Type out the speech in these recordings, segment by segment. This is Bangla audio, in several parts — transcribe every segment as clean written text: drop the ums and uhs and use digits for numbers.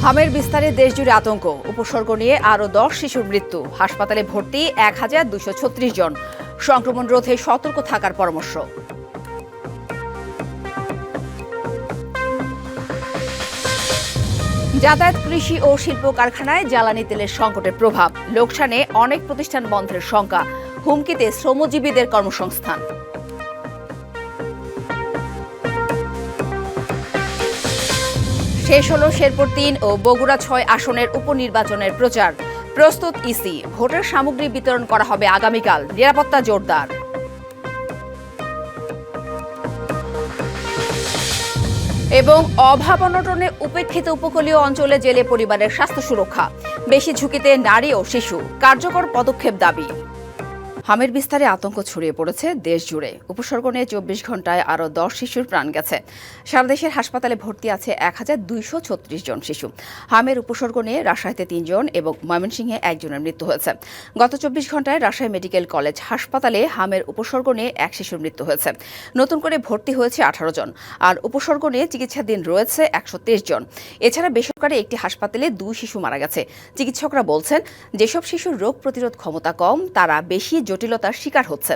হামের বিস্তারে দেশজুড়ে আতঙ্ক, উপসর্গ নিয়ে আরও 10 শিশুর মৃত্যু, হাসপাতালে ভর্তি 1236 জন, সংক্রমণ রোধে সতর্ক থাকার পরামর্শ। যাতায়াত, কৃষি ও শিল্প কারখানায় জ্বালানি তেলের সংকটের প্রভাব, লোকসানে অনেক প্রতিষ্ঠান বন্ধের শঙ্কা, হুমকিতে শ্রমজীবীদের কর্মসংস্থান। শেষ হল শেরপুর 3 ও বগুড়া 6 আসনের উপনির্বাচনের প্রচার, প্রস্তুত ইসি, ভোটের সামগ্রী বিতরণ করা হবে আগামীকাল, নিরাপত্তা জোরদার। এবং অভাব অনটনে উপেক্ষিত উপকূলীয় অঞ্চলে জেলে পরিবারের স্বাস্থ্য সুরক্ষা, বেশি ঝুঁকিতে নারী ও শিশু, কার্যকর পদক্ষেপ দাবি। হামের বিস্তারে আতঙ্ক ছড়িয়ে পড়েছে দেশ জুড়ে, উপসর্গ নিয়ে 24 ঘন্টায় আরও 10 শিশুর প্রাণ গেছে। সারা দেশের হাসপাতালে ভর্তি আছে 1236 জন শিশু। হামের উপসর্গ নিয়ে রাজশাহীতে 3 জন এবং ময়মনসিংহে 1 জনের মৃত্যু হয়েছে। গত 24 ঘন্টায় রাজশাহী মেডিকেল কলেজ হাসপাতালে হামের উপসর্গ নিয়ে 1 শিশুর মৃত্যু হয়েছে। নতুন করে ভর্তি হয়েছে 18 জন, আর উপসর্গ নিয়ে চিকিৎসাধীন রয়েছে 123 জন। এছাড়া বেসরকারি একটি হাসপাতালে 2 শিশু মারা গেছে। চিকিৎসকরা বলছেন, যেসব শিশুর রোগ প্রতিরোধ ক্ষমতা কম তারা বেশি জটিলতার শিকার হচ্ছে।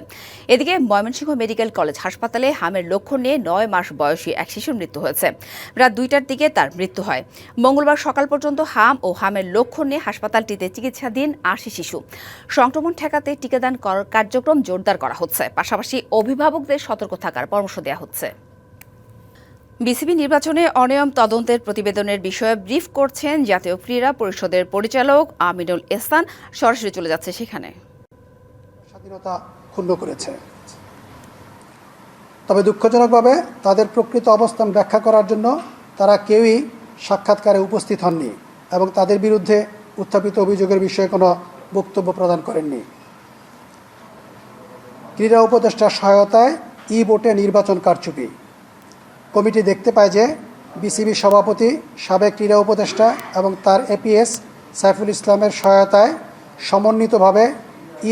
এদিকে ময়মনসিংহ মেডিকেল কলেজ হাসপাতালে হামের লক্ষণ নিয়ে 9 মাস বয়সী 1 শিশুর মৃত্যু হয়েছে। রাত 2টার দিকে তার মৃত্যু হয়। মঙ্গলবার সকাল পর্যন্ত হাম ও হামের লক্ষণ নিয়ে হাসপাতালটিতে চিকিৎসাধীন 80 শিশু। সংক্রমণ ঠেকাতে টিকাদান কার্যক্রম জোরদার করা হচ্ছে, পাশাপাশি অভিভাবকদের সতর্ক থাকার পরামর্শ দেওয়া হচ্ছে। বিসিবি নির্বাচনে অনিয়ম তদন্তের প্রতিবেদনের বিষয়ে ব্রিফ করছেন জাতীয় ক্রীড়া পরিষদের পরিচালক আমিনুল এহসান। সরাসরি চলে যাচ্ছে সেখানে। স্বাধীনতা ক্ষুণ্ণ করেছে, তবে দুঃখজনকভাবে তাদের প্রকৃত অবস্থান ব্যাখ্যা করার জন্য তারা কেউই সাক্ষাৎকারে উপস্থিত হননি এবং তাদের বিরুদ্ধে উত্থাপিত অভিযোগের বিষয়ে কোনো বক্তব্য প্রদান করেননি। ক্রীড়া উপদেষ্টার সহায়তায় ই-ভোটে নির্বাচন কারচুপি। কমিটি দেখতে পায় যে বিসিবি সভাপতি, সাবেক ক্রীড়া উপদেষ্টা এবং তার এপিএস সাইফুল ইসলামের সহায়তায় সমন্বিতভাবে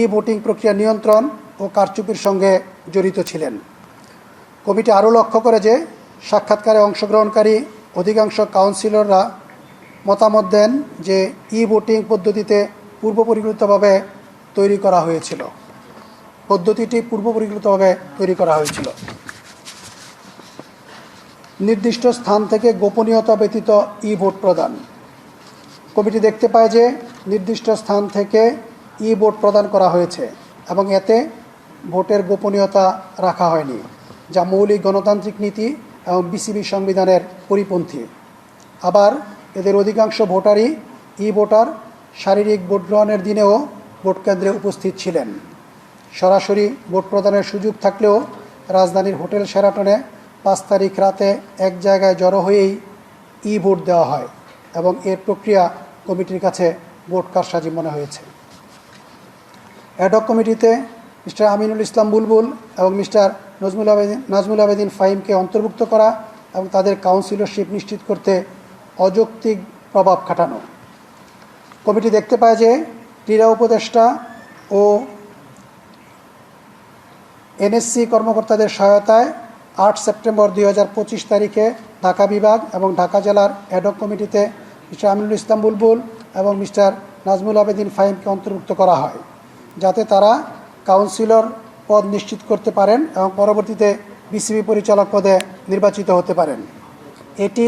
ই-ভোটিং প্রক্রিয়া নিয়ন্ত্রণ ও কারচুপির সঙ্গে জড়িত ছিলেন। কমিটি আরও লক্ষ্য করে যে সাক্ষাৎকারে অংশগ্রহণকারী অধিকাংশ কাউন্সিলররা মতামত দেন যে ই-ভোটিং পদ্ধতিতে পূর্বপরিকল্পিতভাবে তৈরি করা হয়েছিল। নির্দিষ্ট স্থান থেকে গোপনীয়তা ব্যতীত ই-ভোট প্রদান। কমিটি দেখতে পায় যে নির্দিষ্ট স্থান থেকে ই-ভোট প্রদান করা হয়েছে এবং এতে ভোটের গোপনীয়তা রাখা হয়নি, যা মৌলিক গণতান্ত্রিক নীতি এবং বিসিবি সংবিধানের পরিপন্থী। আবার এদের অধিকাংশ ভোটারই ই-ভোটার শারীরিক ভোট গ্রহণের দিনেও ভোট কেন্দ্রে উপস্থিত ছিলেন। সরাসরি ভোট প্রদানের সুযোগ থাকলেও রাজধানীর হোটেল শেরাটনে 5 তারিখ রাতে এক জায়গায় জড়ো হয়েই ই-ভোট দেওয়া হয় এবং এর প্রক্রিয়া কমিটির কাছে ভোট কারসাজি মনে হয়েছে। অ্যাডহক কমিটিতে মিস্টার আমিনুল ইসলাম বুলবুল এবং মিস্টার নাজমুল আবেদিন ফাহিমকে অন্তর্ভুক্ত করা এবং তাদের কাউন্সিলরশিপ নিশ্চিত করতে অযৌক্তিক প্রভাব খাটানো। কমিটি দেখতে পায় যে ক্রীড়া উপদেষ্টা ও এনএসসি কর্মকর্তাদের সহায়তায় 8 সেপ্টেম্বর 2025 তারিখে ঢাকা বিভাগ এবং ঢাকা জেলার অ্যাডহক কমিটিতে মিস্টার আমিনুল ইসলাম বুলবুল এবং মিস্টার নাজমুল আবেদিন ফাহিমকে অন্তর্ভুক্ত করা হয়, যাতে তারা কাউন্সিলর পদ নিশ্চিত করতে পারেন এবং পরবর্তীতে বিসিবি পরিচালক পদে নির্বাচিত হতে পারেন। এটি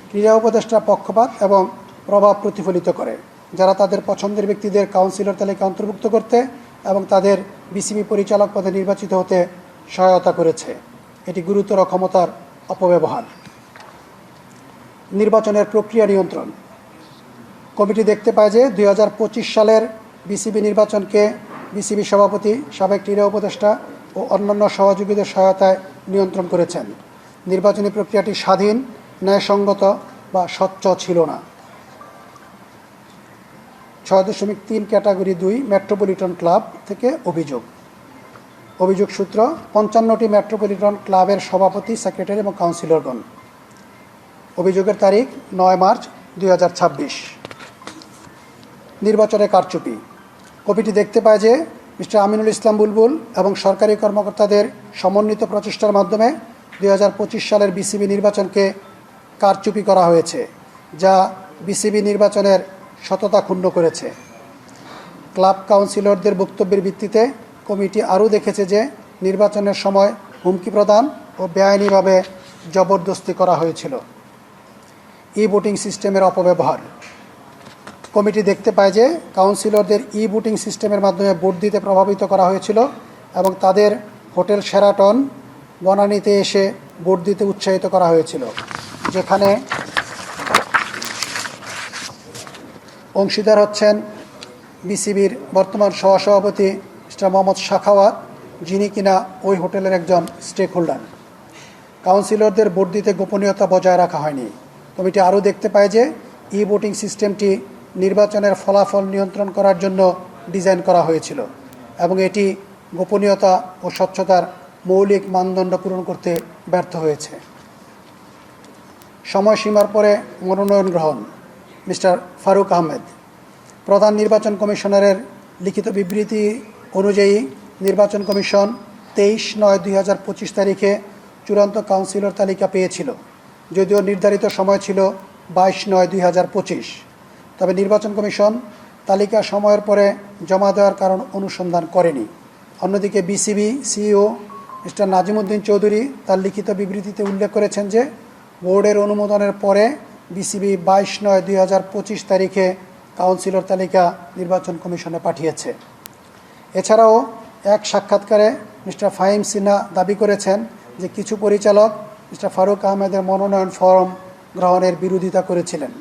ক্রীড়া উপদেষ্টার পক্ষপাত এবং প্রভাব প্রতিফলিত করে, যারা তাদের পছন্দের ব্যক্তিদের কাউন্সিলর তালিকায় অন্তর্ভুক্ত করতে এবং তাদের বিসিবি পরিচালক পদে নির্বাচিত হতে সহায়তা করেছে। এটি গুরুতর ক্ষমতার অপব্যবহার। নির্বাচনের প্রক্রিয়া নিয়ন্ত্রণ। কমিটি দেখতে পায় যে 2025 সালের বিসিবি নির্বাচনকে বিসিবি সভাপতি, সাবেক ক্রীড়া উপদেষ্টা ও অন্যান্য সহযোগীদের সহায়তায় নিয়ন্ত্রণ করেছেন। নির্বাচনী প্রক্রিয়াটি স্বাধীন, ন্যায়সঙ্গত বা স্বচ্ছ ছিল না। 6.3 ক্যাটাগরি 2 মেট্রোপলিটন ক্লাব থেকে অভিযোগ সূত্র 55টি মেট্রোপলিটন ক্লাবের সভাপতি, সেক্রেটারি এবং কাউন্সিলরগণ। অভিযোগের তারিখ 9 মার্চ 2026। নির্বাচনে কারচুপি। কমিটি দেখতে পায় যে মিস্টার আমিনুল ইসলাম বুলবুল এবং সরকারি কর্মকর্তাদের সমন্বিত প্রচেষ্টার মাধ্যমে 2025 সালের বিসিবি নির্বাচনকে কারচুপি করা হয়েছে, যা বিসিবি নির্বাচনের সততা ক্ষুণ্ণ করেছে। ক্লাব কাউন্সিলরদের বক্তব্যের ভিত্তিতে কমিটি আরও দেখেছে যে নির্বাচনের সময় হুমকি প্রদান ও বেআইনিভাবে জবরদস্তি করা হয়েছিল। ই ভোটিং সিস্টেমের অপব্যবহার। কমিটি দেখতে পায় যে কাউন্সিলরদের ই ভোটিং সিস্টেমের মাধ্যমে ভোট দিতে প্রভাবিত করা হয়েছিল এবং তাদের হোটেল শেরাটন বনানীতে এসে ভোট দিতে উৎসাহিত করা হয়েছিল, যেখানে অংশীদার হচ্ছেন বিসিবির বর্তমান সহসভাপতি মিস্টার মোহাম্মদ শাখাওয়াত, যিনি কিনা ওই হোটেলের একজন স্টেক হোল্ডার। কাউন্সিলরদের ভোট দিতে গোপনীয়তা বজায় রাখা হয়নি। কমিটি আরও দেখতে পায় যে ই ভোটিং সিস্টেমটি নির্বাচনের ফলাফল নিয়ন্ত্রণ করার জন্য ডিজাইন করা হয়েছিল এবং এটি গোপনীয়তা ও স্বচ্ছতার মৌলিক মানদণ্ড পূরণ করতে ব্যর্থ হয়েছে। সময়সীমার পরে মনোনয়ন গ্রহণ। মিস্টার ফারুক আহমেদ। প্রধান নির্বাচন কমিশনারের লিখিত বিবৃতি অনুযায়ী নির্বাচন কমিশন 23/9/2025 তারিখে চূড়ান্ত কাউন্সিলর তালিকা পেয়েছিল, যদিও নির্ধারিত সময় ছিল 22/9/2025। তবে নির্বাচন কমিশন তালিকা সময়ের পরে জমা দেওয়ার কারণ অনুসন্ধান করেনি। অন্যদিকে BCB CEO mister Nazimuddin Chowdhury তার লিখিত বিবৃতিতে উল্লেখ করেছেন যে বোর্ডের অনুমোদনের পরে বিসিবি 22/9/2025 তারিখে কাউন্সিলর তালিকা নির্বাচন কমিশনে পাঠিয়েছে। এছাড়াও এক সাক্ষাৎকারে মিস্টার ফাহিম সিনহা দাবি করেছেন যে কিছু পরিচালক মিস্টার ফারুক আহমেদের মনোনয়ন ফর্ম গ্রহণের বিরোধিতা করেছিলেন।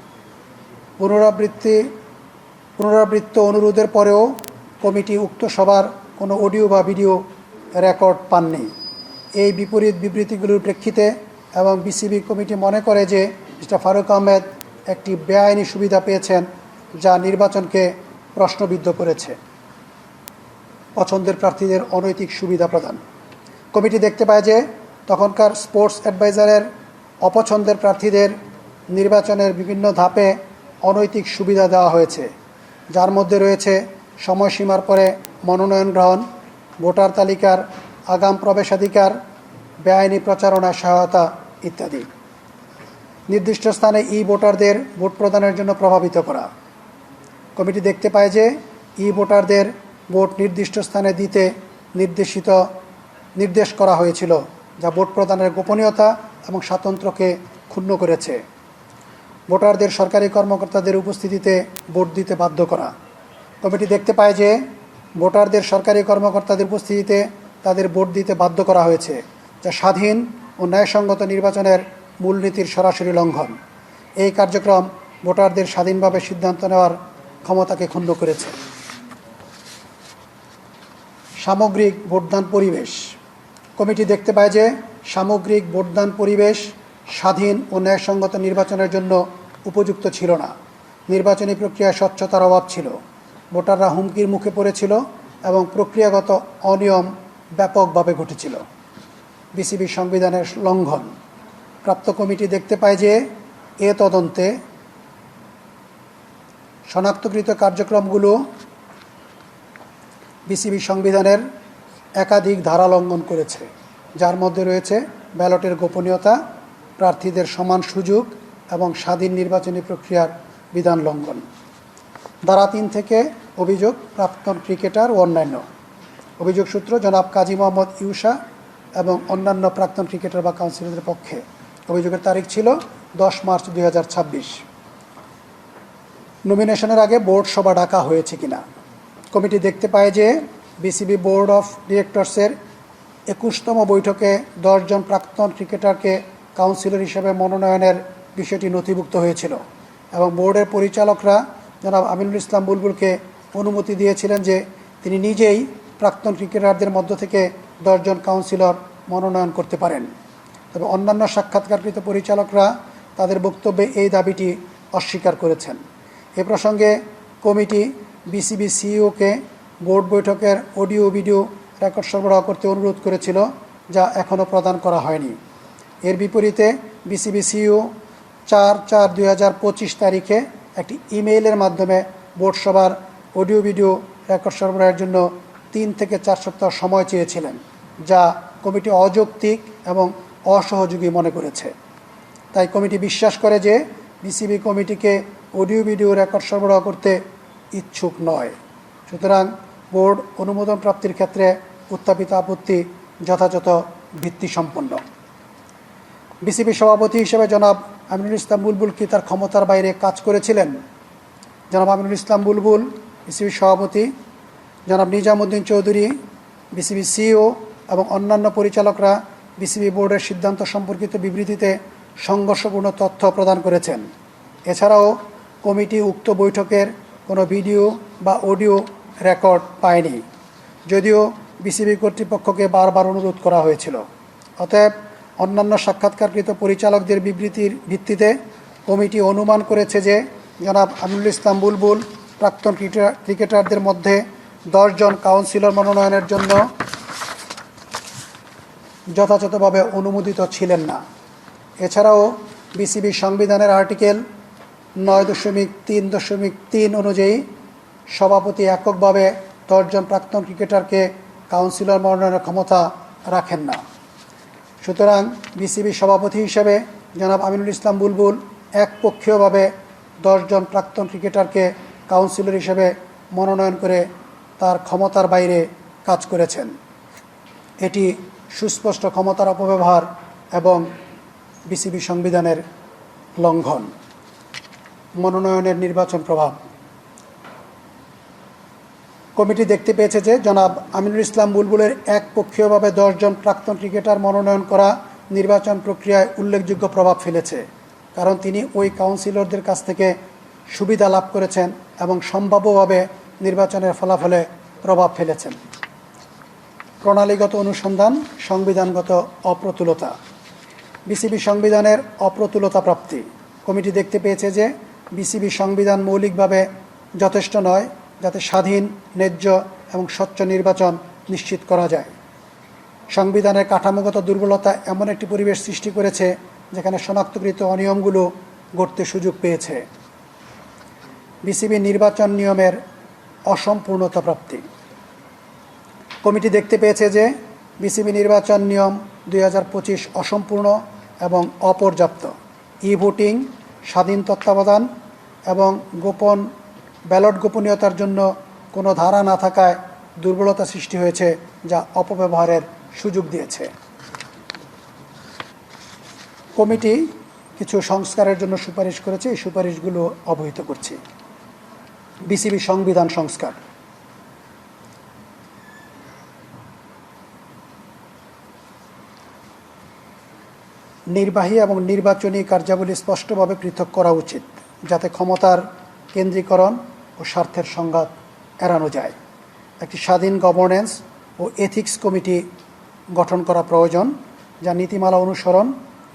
পুনরাবৃত্ত অনুরোধের পরেও কমিটি উক্ত সভার কোনো অডিও বা ভিডিও রেকর্ড পাননি। এই বিপরীত বিবৃতিগুলোর প্রেক্ষিতে এবং বিসিবি কমিটি মনে করে যে মিস্টার ফারুক আহমেদ একটি বেআইনি সুবিধা পেয়েছেন, যা নির্বাচনকে প্রশ্নবিদ্ধ করেছে। পছন্দের প্রার্থীদের অনৈতিক সুবিধা প্রদান। কমিটি দেখতে পায় যে তখনকার স্পোর্টস অ্যাডভাইজারের অপছন্দের প্রার্থীদের নির্বাচনের বিভিন্ন ধাপে অনৈতিক সুবিধা দেওয়া হয়েছে, যার মধ্যে রয়েছে সময়সীমার পরে মনোনয়ন গ্রহণ, ভোটার তালিকার আগাম প্রবেশাধিকার, বেআইনি প্রচারণায় সহায়তা ইত্যাদি। নির্দিষ্ট স্থানে ই ভোটারদের ভোট প্রদানের জন্য প্রভাবিত করা। কমিটি দেখতে পায় যে ই ভোটারদের ভোট নির্দিষ্ট স্থানে দিতে নির্দেশ করা হয়েছিল, যা ভোট প্রদানের গোপনীয়তা এবং স্বাতন্ত্র্যকে ক্ষুণ্ণ করেছে। ভোটারদের সরকারি কর্মকর্তাদের উপস্থিতিতে ভোট দিতে বাধ্য করা। কমিটি দেখতে পায় যে ভোটারদের সরকারি কর্মকর্তাদের উপস্থিতিতে তাদের ভোট দিতে বাধ্য করা হয়েছে, যা স্বাধীন ও ন্যায়সঙ্গত নির্বাচনের মূলনীতির সরাসরি লঙ্ঘন। এই কার্যক্রম ভোটারদের স্বাধীনভাবে সিদ্ধান্ত নেওয়ার ক্ষমতাকে ক্ষুণ্ণ করেছে। সামগ্রিক ভোটদান পরিবেশ। কমিটি দেখতে পায় যে সামগ্রিক ভোটদান পরিবেশ স্বাধীন ও ন্যায়সঙ্গত নির্বাচনের জন্য উপযুক্ত ছিল না। নির্বাচনী প্রক্রিয়ায় স্বচ্ছতার অভাব ছিল, ভোটাররা হুমকির মুখে পড়েছিল এবং প্রক্রিয়াগত অনিয়ম ব্যাপকভাবে ঘটেছিল। বিসিবি সংবিধানের লঙ্ঘন। প্রাপ্ত কমিটি দেখতে পায় যে এ তদন্তে শনাক্তকৃত কার্যক্রমগুলো বিসিবি সংবিধানের একাধিক ধারা লঙ্ঘন করেছে, যার মধ্যে রয়েছে ব্যালটের গোপনীয়তা, প্রার্থীদের সমান সুযোগ এবং স্বাধীন নির্বাচনী প্রক্রিয়ার বিধান লঙ্ঘন। ধারা 3 থেকে অভিযোগ প্রাক্তন ক্রিকেটার ও অন্যান্য। অভিযোগ সূত্র জনাব কাজী মোহাম্মদ ইউসা এবং অন্যান্য প্রাক্তন ক্রিকেটার বা কাউন্সিলরদের পক্ষে। অভিযোগের তারিখ ছিল 10 মার্চ 2026। নমিনেশনের আগে বোর্ড সভা ডাকা হয়েছে কিনা। কমিটি দেখতে পায় যে বিসিবি বোর্ড অফ ডিরেক্টরসের 21তম বৈঠকে 10 জন প্রাক্তন ক্রিকেটারকে কাউন্সিলর হিসেবে মনোনয়নের বিষয়টি নথিভুক্ত হয়েছিল এবং বোর্ডের পরিচালকরা জনাব আমিনুল ইসলাম বুলবুলকে অনুমতি দিয়েছিলেন যে তিনি নিজেই প্রাক্তন ক্রিকেটারদের মধ্য থেকে 10 জন কাউন্সিলর মনোনয়ন করতে পারেন। তবে অন্যান্য সাক্ষাৎকারকৃত পরিচালকরা তাদের বক্তব্যে এই দাবিটি অস্বীকার করেছেন। এ প্রসঙ্গে কমিটি বিসিবি সিইওকে বোর্ড বৈঠকের অডিও ভিডিও রেকর্ড সরবরাহ করতে অনুরোধ করেছিল, যা এখনও প্রদান করা হয়নি। এর বিপরীতে বিসিবি সিইও 4/4/2025 তারিখে একটি ইমেইলের মাধ্যমে বোর্ড সভার অডিও ভিডিও রেকর্ড সরবরাহের জন্য 3 থেকে 4 সপ্তাহ সময় চেয়েছিলেন, যা কমিটি অযৌক্তিক এবং অসহযোগী মনে করেছে। তাই কমিটি বিশ্বাস করে যে বিসিবি কমিটিকে অডিও ভিডিও রেকর্ড সরবরাহ করতে ইচ্ছুক নয়। সুতরাং বোর্ড অনুমোদন প্রাপ্তির ক্ষেত্রে উত্থাপিত আপত্তি যথাযথ ভিত্তিসম্পন্ন। বিসিবি সভাপতি হিসেবে জনাব আমিনুল ইসলাম বুলবুল কি তার ক্ষমতার বাইরে কাজ করেছিলেন? জনাব আমিনুল ইসলাম বুলবুল বিসিবি সভাপতি, জনাব নিজামুদ্দিন চৌধুরী বিসিবি সিইও এবং অন্যান্য পরিচালকরা বিসিবি বোর্ডের সিদ্ধান্ত সম্পর্কিত বিবৃতিতে সংঘর্ষপূর্ণ তথ্য প্রদান করেছেন। এছাড়াও কমিটি উক্ত বৈঠকের কোনো ভিডিও বা অডিও রেকর্ড পায়নি, যদিও বিসিবি কর্তৃপক্ষকে বারবার অনুরোধ করা হয়েছিল। অতএব অন্যান্য সাক্ষাৎকারকৃত পরিচালকদের বিবৃতির ভিত্তিতে কমিটি অনুমান করেছে যে জনাব আমিনুল ইসলাম বুলবুল প্রাক্তন ক্রিকেটারদের মধ্যে 10 জন কাউন্সিলর মনোনয়নের জন্য যথাযথভাবে অনুমোদিত ছিলেন না। এছাড়াও বিসিবি সংবিধানের আর্টিকেল 9.3.3 অনুযায়ী সভাপতি এককভাবে 10 জন প্রাক্তন ক্রিকেটারকে কাউন্সিলর মনোনয়নের ক্ষমতা রাখেন না। সুতরাং বিসিবি সভাপতি হিসেবে জনাব আমিনুল ইসলাম বুলবুল একপক্ষীয়ভাবে 10 জন প্রাক্তন ক্রিকেটারকে কাউন্সিলর হিসেবে মনোনয়ন করে তার ক্ষমতার বাইরে কাজ করেছেন। এটি সুস্পষ্ট ক্ষমতার অপব্যবহার এবং বিসিবি সংবিধানের লঙ্ঘন। মনোনয়নের নির্বাচন প্রভাব। কমিটি দেখতে পেয়েছে যে জনাব আমিনুল ইসলাম বুলবুলের একপক্ষীয়ভাবে 10 জন প্রাক্তন ক্রিকেটার মনোনয়ন করা নির্বাচন প্রক্রিয়ায় উল্লেখযোগ্য প্রভাব ফেলেছে, কারণ তিনি ওই কাউন্সিলরদের কাছ থেকে সুবিধা লাভ করেছেন এবং সম্ভাব্যভাবে নির্বাচনের ফলাফলে প্রভাব ফেলেছেন। প্রণালীগত অনুসন্ধান, সংবিধানগত অপ্রতুলতা। বিসিবি সংবিধানের অপ্রতুলতা প্রাপ্তি। কমিটি দেখতে পেয়েছে যে বিসিবি সংবিধান মৌলিকভাবে যথেষ্ট নয় যাতে স্বাধীন, ন্যায্য এবং স্বচ্ছ নির্বাচন নিশ্চিত করা যায়। সংবিধানের কাঠামোগত দুর্বলতা এমন একটি পরিবেশ সৃষ্টি করেছে যেখানে শনাক্তকৃত অনিয়মগুলো ঘটতে সুযোগ পেয়েছে। বিসিবি নির্বাচন নিয়মের অসম্পূর্ণতা প্রাপ্তি। কমিটি দেখতে পেয়েছে যে বিসিবি নির্বাচন নিয়ম 2025 অসম্পূর্ণ এবং অপর্যাপ্ত। ই ভোটিং, স্বাধীন তত্ত্বাবধান এবং গোপন ব্যালট গোপনীয়তার জন্য কোনো ধারা না থাকায় দুর্বলতা সৃষ্টি হয়েছে, যা অপব্যবহারের সুযোগ দিয়েছে। কমিটি কিছু সংস্কারের জন্য সুপারিশ করেছে, এই সুপারিশগুলো অবহিত করছি। বিসিবি সংবিধান সংস্কার। নির্বাহী এবং নির্বাচনী কার্যাবলী স্পষ্টভাবে পৃথক করা উচিত, যাতে ক্ষমতার কেন্দ্রীকরণ ও স্বার্থের সংঘাত এড়ানো যায়। একটি স্বাধীন গভর্নেন্স ও এথিক্স কমিটি গঠন করা প্রয়োজন, যা নীতিমালা অনুসরণ,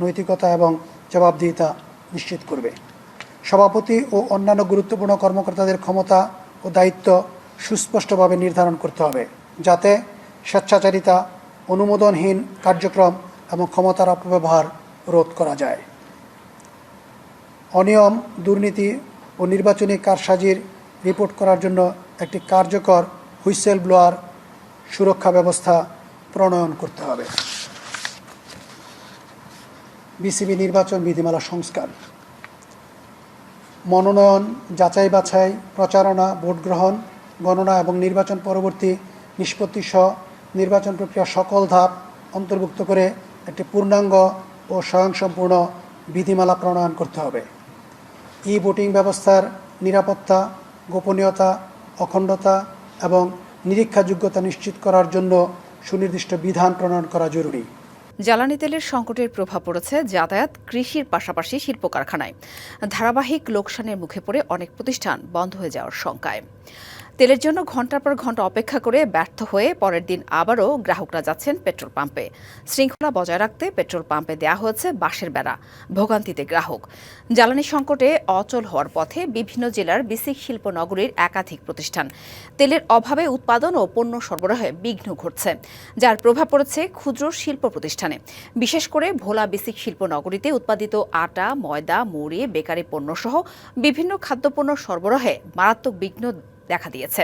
নৈতিকতা এবং জবাবদিহিতা নিশ্চিত করবে। সভাপতি ও অন্যান্য গুরুত্বপূর্ণ কর্মকর্তাদের ক্ষমতা ও দায়িত্ব সুস্পষ্টভাবে নির্ধারণ করতে হবে, যাতে স্বেচ্ছাচারিতা, অনুমোদনহীন কার্যক্রম এবং ক্ষমতার অপব্যবহার রোধ করা যায়। অনিয়ম, দুর্নীতি ও নির্বাচনী কারসাজির রিপোর্ট করার জন্য একটি কার্যকর হুইসেল ব্লোয়ার সুরক্ষা ব্যবস্থা প্রণয়ন করতে হবে। বিসিবি নির্বাচন বিধিমালা সংস্কার। মনোনয়ন, যাচাই বাছাই, প্রচারণা, ভোট গ্রহণ, গণনা এবং নির্বাচন পরবর্তী নিষ্পত্তি সহ নির্বাচন প্রক্রিয়া সকল ধাপ অন্তর্ভুক্ত করে একটি পূর্ণাঙ্গ ও স্বয়ংসম্পূর্ণ বিধিমালা প্রণয়ন করতে হবে। ই ভোটিং ব্যবস্থার নিরাপত্তা, গোপনীয়তা, অখণ্ডতা এবং নিরীক্ষাযোগ্যতা নিশ্চিত করার জন্য সুনির্দিষ্ট বিধান প্রণয়ন করা জরুরি। জ্বালানি তেলের সংকটের প্রভাব পড়েছে যাতায়াত, কৃষির পাশাপাশি শিল্প কারখানায়। ধারাবাহিক লোকসানের মুখে পড়ে অনেক প্রতিষ্ঠান বন্ধ হয়ে যাওয়ার শঙ্কায়। তেলের জন্য ঘণ্টার পর ঘণ্টা অপেক্ষা করে ব্যর্থ হয়ে পরের দিন আবারও গ্রাহকরা যাচ্ছেন পেট্রোল পাম্পে। শৃঙ্খলা বজায় রাখতে পেট্রোল পাম্পে দেয়া হয়েছে বাঁশের বেড়া, ভোগান্তিতে গ্রাহক। জ্বালানি সংকটে অচল হওয়ার পথে বিভিন্ন জেলার বিসিক শিল্প নগরীর একাধিক প্রতিষ্ঠান। তেলের অভাবে উৎপাদন ও পণ্য সরবরাহে বিঘ্ন ঘটছে, যার প্রভাব পড়েছে ক্ষুদ্র শিল্প প্রতিষ্ঠানে। বিশেষ করে ভোলা বিসিক শিল্প নগরীতে উৎপাদিত আটা, ময়দা, মুড়ি, বেকারি পণ্যসহ বিভিন্ন খাদ্যপণ্য সরবরাহে মারাত্মক বিঘ্ন দেখা দিয়েছে।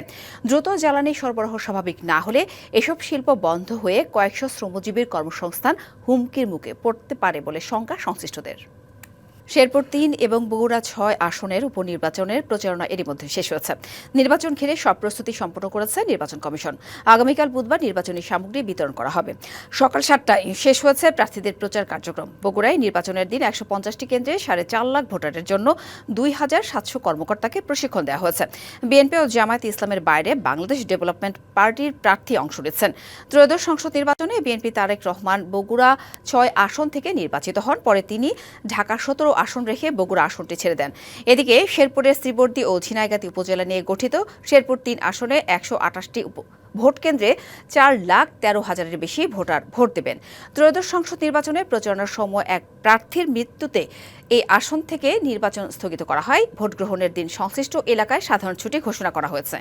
দ্রুত জ্বালানি সরবরাহ স্বাভাবিক না হলে এসব শিল্প বন্ধ হয়ে কয়েকশো শ্রমজীবীর কর্মসংস্থান হুমকির মুখে পড়তে পারে বলে শঙ্কা সংশ্লিষ্টদের। শেরপুর ৩ এবং বগুড়া ৬ আসনের উপনির্বাচনের প্রচারণা এরই মধ্যে শেষ হয়েছে। নির্বাচন ঘিরে সব প্রস্তুতি সম্পন্ন করেছে নির্বাচন কমিশন। আগামীকাল বুধবার নির্বাচনী সামগ্রী বিতরণ করা হবে। সকাল ৭টায় শেষ হয়েছে প্রার্থীদের প্রচার কার্যক্রম। বগুড়ায় নির্বাচনের দিন ১৫০টি কেন্দ্রে ৪.৫ লাখ ভোটারের জন্য ২,৭০০ কর্মকর্তাকে প্রশিক্ষণ দেওয়া হয়েছে। বিএনপি ও জামায়াতে ইসলামের বাইরে বাংলাদেশ ডেভেলপমেন্ট পার্টির প্রার্থী অংশ নিচ্ছেন। ত্রয়োদশ সংসদ নির্বাচনে বিএনপি তারেক রহমান বগুড়া ৬ আসন থেকে নির্বাচিত হন। পরে তিনি ঢাকা ১৭ আসন রেখে বগুড়া আসনটি ছেড়ে দেন। এদিকে শেরপুরের শ্রীবর্দী ও ঝিনাইগাতী উপজেলা নিয়ে গঠিত শেরপুর ৩ আসনে ১২৮টি ভোট কেন্দ্রে ৪,১৩,০০০-এর বেশি ভোটার ভোট দেবেন। ত্রয়োদশ সংসদ নির্বাচনে প্রচারণার সময় এক প্রার্থীর মৃত্যুতে এই আসন থেকে নির্বাচন স্থগিত করা হয়। ভোট গ্রহণের দিন সংশ্লিষ্ট এলাকায় সাধারণ ছুটি ঘোষণা করা হয়েছে।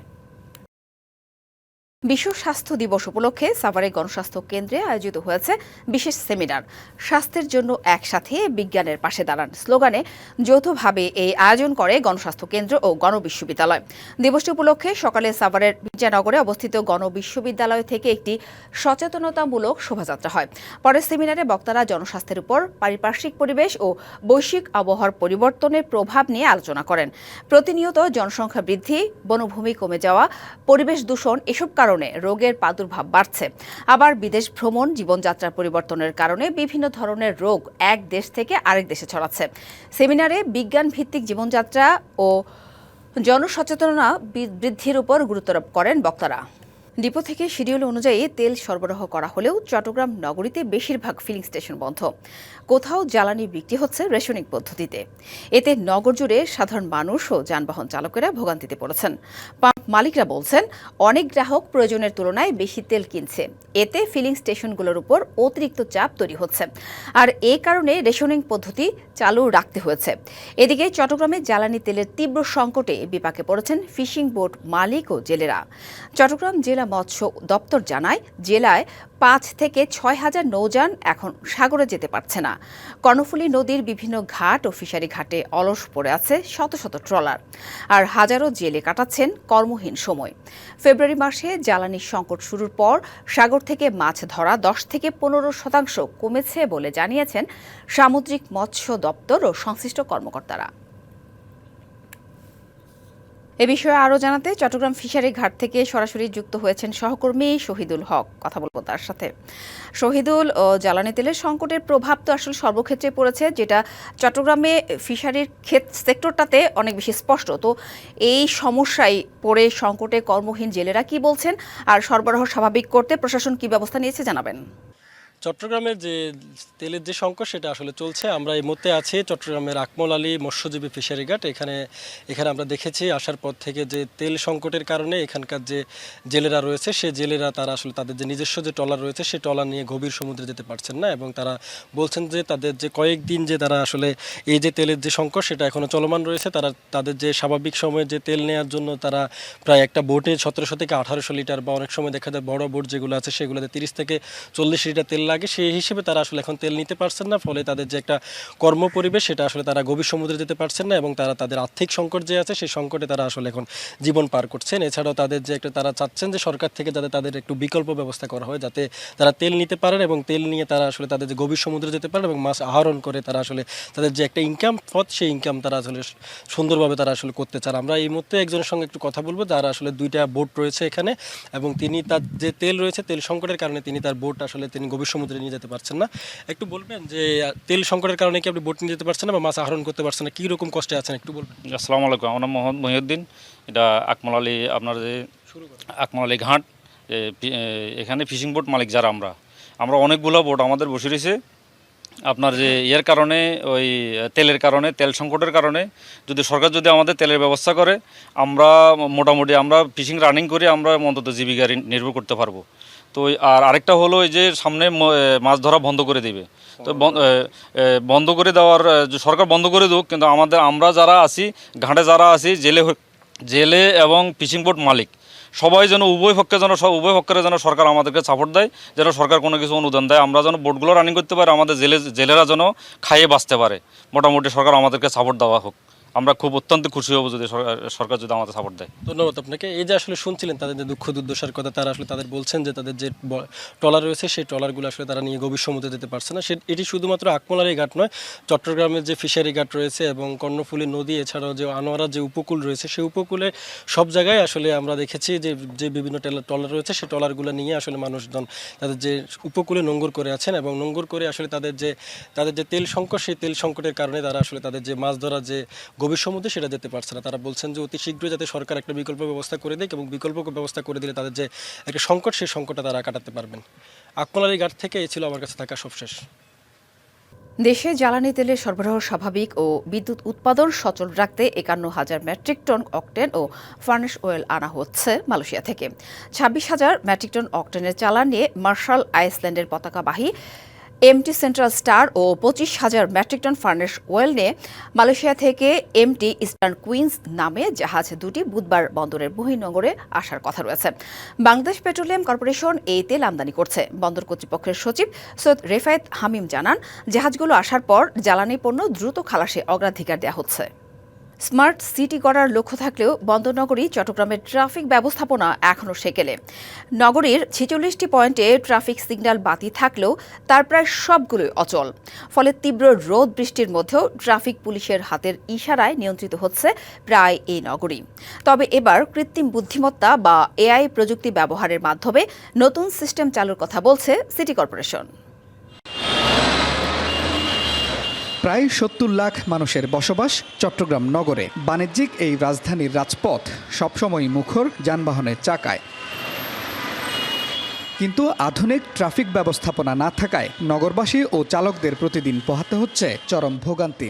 বিশ্ব স্বাস্থ্য দিবস উপলক্ষে সাভারে গণস্বাস্থ্য কেন্দ্রে আয়োজিত হয়েছে বিশেষ সেমিনার। স্বাস্থ্যের জন্য একসাথে বিজ্ঞানের পাশে দাঁড়ান স্লোগানে যৌথভাবে এই আয়োজন করে গণস্বাস্থ্য কেন্দ্র ও গণবিশ্ববিদ্যালয়। দিবসটি উপলক্ষে সকালে সাভারের বিদ্যানগরে অবস্থিত গণবিশ্ববিদ্যালয় থেকে একটি সচেতনতামূলক শোভাযাত্রা হয়। পরে সেমিনারে বক্তারা জনস্বাস্থ্যের উপর পারিপার্শ্বিক পরিবেশ ও বৈশ্বিক আবহাওয়ার পরিবর্তনের প্রভাব নিয়ে আলোচনা করেন। প্রতিনিয়ত জনসংখ্যা বৃদ্ধি, বনভূমি কমে যাওয়া, পরিবেশ দূষণ এসব কারণে রোগের প্রাদুর্ভাব বাড়ছে। আবার বিদেশ ভ্রমণ, জীবনযাত্রার পরিবর্তনের কারণে বিভিন্ন ধরনের রোগ এক দেশ থেকে আরেক দেশে ছড়াচ্ছে। সেমিনারে বিজ্ঞান ভিত্তিক জীবনযাত্রা ও জনসচেতনতা বৃদ্ধির উপর গুরুত্বারোপ করেন বক্তারা। ডিপো থেকে শিডিউল অনুযায়ী তেল সরবরাহ করা হলেও চট্টগ্রাম নগরীতে বেশিরভাগ ফিলিং স্টেশন বন্ধ। কোথাও জ্বালানি বিক্রি হচ্ছে রেশনিং পদ্ধতিতে। এতে নগর জুড়ে সাধারণ মানুষ ও যানবাহন চালকেরা ভোগান্তিতে পড়েছেন। পাম্প মালিকরা বলছেন, অনেক গ্রাহক প্রয়োজনের তুলনায় বেশি তেল কিনছে। এতে ফিলিং স্টেশনগুলোর উপর অতিরিক্ত চাপ তৈরি হচ্ছে। আর এ কারণে রেশনিং পদ্ধতি চালু রাখতে হয়েছে। এদিকে চট্টগ্রামে জ্বালানি তেলের তীব্র সংকটে বিপাকে পড়েছেন ফিশিং বোট মালিক ও জেলেরা। চট্টগ্রাম জেলা মৎস্য দপ্তর জানায়, জেলায় ৫ থেকে ৬,০০০ নৌযান এখন সাগরে যেতে পারছে না। কর্ণফুলী নদীর বিভিন্ন ঘাট ও ফিশারি ঘাটে অলস পড়ে আছে শত শত ট্রলার। আর হাজারো জেলে কাটাচ্ছেন কর্মহীন সময়। ফেব্রুয়ারি মাসে জ্বালানির সংকট শুরুর পর সাগর থেকে মাছ ধরা ১০ থেকে ১৫% কমেছে বলে জানিয়েছেন সামুদ্রিক মৎস্য দপ্তর ও সংশ্লিষ্ট কর্মকর্তারা। এ বিষয়ে আরও জানাতে চট্টগ্রাম ফিশারি ঘাট থেকে সরাসরি যুক্ত হয়েছেন সহকর্মী শহীদুল হক। কথা বলবো তার সাথে। শহীদুল, জ্বালানি তেলের সংকটের প্রভাব তো আসলে সর্বক্ষেত্রে পড়েছে, যেটা চট্টগ্রামে ফিশারির সেক্টরটাতে অনেক বেশি স্পষ্ট। তো এই সমস্যায় পড়ে সংকটে কর্মহীন জেলেরা কি বলছেন, আর সরবরাহ স্বাভাবিক করতে প্রশাসন কি ব্যবস্থা নিয়েছে জানাবেন। চট্টগ্রামের যে তেলের যে সংকট সেটা আসলে চলছে। আমরা এই মুহূর্তে আছি চট্টগ্রামের আকমল আলী মৎস্যজীবী ফিশারি ঘাট। এখানে আমরা দেখেছি আসার পর থেকে যে তেল সংকটের কারণে এখানকার যে জেলেরা রয়েছে সে জেলেরা তারা আসলে তাদের যে নিজস্ব যে ট্রলার রয়েছে সেই ট্রলার নিয়ে গভীর সমুদ্রে যেতে পারছেন না, এবং তারা বলছেন যে তাদের যে কয়েকদিন যে তারা আসলে এই যে তেলের যে সংকট সেটা এখনও চলমান রয়েছে। তারা তাদের যে স্বাভাবিক সময়ে যে তেল নেওয়ার জন্য তারা প্রায় একটা বোটে ১৭০০ থেকে ১৮০০ লিটার, বা অনেক সময় দেখা যায় বড় বোট যেগুলো আছে সেগুলোতে ৩০ থেকে ৪০ লিটার তেল লাগে, সেই হিসেবে তারা আসলে এখন তেল নিতে পারছেন না। ফলে তাদের যে একটা কর্মপরিবেশ সেটা আসলে তারা গভীর সমুদ্রে যেতে পারছেন না, এবং তারা তাদের আর্থিক সংকট যে আছে সেই সংকটে তারা আসলে এখন জীবন পার করছেন। এছাড়াও তাদের যে একটা তারা চাচ্ছেন যে সরকার থেকে যাতে তাদের একটু বিকল্প ব্যবস্থা করা হয়, যাতে তারা তেল নিতে পারেন এবং তেল নিয়ে তারা আসলে তাদের যে গভীর সমুদ্রে যেতে পারেন এবং মাছ আহরণ করে তারা আসলে তাদের যে একটা ইনকাম পথ সেই ইনকাম তারা আসলে সুন্দরভাবে তারা আসলে করতে চান। আমরা এই মুহূর্তে একজনের সঙ্গে একটু কথা বলবো যারা আসলে 2টা বোট রয়েছে এখানে, এবং তিনি তার যে তেল রয়েছে তেল সংকটের কারণে তিনি তার বোট আসলে তিনি গভীর সমুদ্রে নিয়ে যেতে পারছেন না। একটু বলবেন যে তেল সংকটের কারণে কি আপনি বোট নিয়ে যেতে পারছেন না বা মাছ আহরণ করতে পারছেন না, কী রকম কষ্টে আছেন একটু বলবেন। আসসালামু আলাইকুম, আমার নাম মোহাম্মদ মহিউদ্দিন। এটা আকমল আলী, আপনার যে আকমল আলী ঘাট, এখানে ফিশিং বোট মালিক যারা আমরা অনেকগুলো বোট আমাদের বসে রয়েছে। আপনার যে এর কারণে ওই তেলের কারণে, তেল সংকটের কারণে যদি সরকার যদি আমাদের তেলের ব্যবস্থা করে আমরা মোটামুটি আমরা ফিশিং রানিং করে আমরা অন্তত জীবিকা নির্ভর করতে পারবো। তো আর আরেকটা হলো এই যে সামনে মাছ ধরা বন্ধ করে দিবে, তো বন্ধ করে দেওয়ার সরকার বন্ধ করে দেওক, কিন্তু আমরা যারা আছি ঘাটে যারা আছি জেলে এবং ফিশিং বোট মালিক সবাই যেন উভয় পক্ষের যেন সরকার আমাদেরকে সাপোর্ট দেয়, যেন সরকার কোনো কিছু অনুদান দেয়, আমরা যেন বোটগুলো রানিং করতে পারি, আমাদের জেলেরা যেন খাইয়ে বাঁচতে পারে। মোটামুটি সরকার আমাদেরকে সাপোর্ট দেওয়া হোক, আমরা খুব অত্যন্ত খুশি হব যদি সরকার যদি আমাদের সাপোর্ট দেয়। ধন্যবাদ আপনাকে। এই যে আসলে শুনছিলেন তাদের যে দুঃখ দুর্দশার কথা, তারা আসলে তাদের বলছেন যে তাদের যে ট্রলার রয়েছে সেই ট্রলারগুলো আসলে তারা নিয়ে গভীর সমুদ্রে যেতে পারছে না। এটি শুধুমাত্র আকমলারি ঘাট নয়, চট্টগ্রামের যে ফিশারি ঘাট রয়েছে এবং কর্ণফুলী নদী, এছাড়াও যে আনোয়ারা যে উপকূল রয়েছে সেই উপকূলে সব জায়গায় আসলে আমরা দেখেছি যে বিভিন্ন ট্রলার রয়েছে সেই ট্রলারগুলো নিয়ে আসলে মানুষজন তাদের যে উপকূলে নোঙ্গর করে আছেন এবং নোঙ্গর করে আসলে তাদের যে তেল সংকট, সেই তেল সংকটের কারণে তারা আসলে তাদের যে মাছ ধরার যে গভীর সমুদ্রে সেটা যেতে পারছে না। তারা বলছেন যে অতি শীঘ্রই যাতে সরকার একটা বিকল্প ব্যবস্থা করে দেয় এবং বিকল্প ব্যবস্থা করে দিলে তাদের যে একটা সংকট, সেই সংকটটা তারা কাটাতে পারবেন। আকমলারি ঘাট থেকে এই ছিল আমার কাছে থাকা সবশেষ। দেশে জ্বালানি তেলের সরবরাহ স্বাভাবিক ও বিদ্যুৎ উৎপাদন সচল রাখতে 51,000 মেট্রিক টন অকটেন ও ফার্নেস অয়েল আনা হচ্ছে মালয়েশিয়া থেকে। 26,000 মেট্রিক টন অকটেনের চালান নিয়ে মার্শাল আইল্যান্ডের পতাকাবাহী এমটি সেন্ট্রাল স্টার ও 25,000 মেট্রিক টন ফার্নেস অয়েল নিয়ে মালয়েশিয়া থেকে এমটি ইস্টার্ন কুইন্স নামে জাহাজ দুটি বুধবার বন্দরের বহির্নোঙরে আসার কথা রয়েছে। বাংলাদেশ পেট্রোলিয়াম কর্পোরেশন এই তেল আমদানি করছে। বন্দর কর্তৃপক্ষের সচিব সৈয়দ রেফায়েত হামিম জানান, জাহাজগুলো আসার পর জ্বালানি পণ্য দ্রুত খালাসে অগ্রাধিকার দেওয়া হচ্ছে। স্মার্ট সিটি গড়ার লক্ষ্য থাকলেও বন্দরনগরী চট্টগ্রামের ট্রাফিক ব্যবস্থাপনা এখনও সেকেলে। নগরীর 46টি পয়েন্টে ট্রাফিক সিগন্যাল বাতি থাকলেও তার প্রায় সবগুলোই অচল। ফলে তীব্র রোদ বৃষ্টির মধ্যেও ট্রাফিক পুলিশের হাতের ইশারায় নিয়ন্ত্রিত হচ্ছে প্রায় এই নগরী। তবে এবার কৃত্রিম বুদ্ধিমত্তা বা এআই প্রযুক্তি ব্যবহারের মাধ্যমে নতুন সিস্টেম চালুর কথা বলছে সিটি কর্পোরেশন। প্রায় 70 লাখ মানুষের বসবাস চট্টগ্রাম নগরে। বাণিজ্যিক এই রাজধানীর রাজপথ সবসময় মুখর যানবাহনের চাকায়। কিন্তু আধুনিক ট্রাফিক ব্যবস্থাপনা না থাকায় নগরবাসী ও চালকদের প্রতিদিন পোহাতে হচ্ছে চরম ভোগান্তি।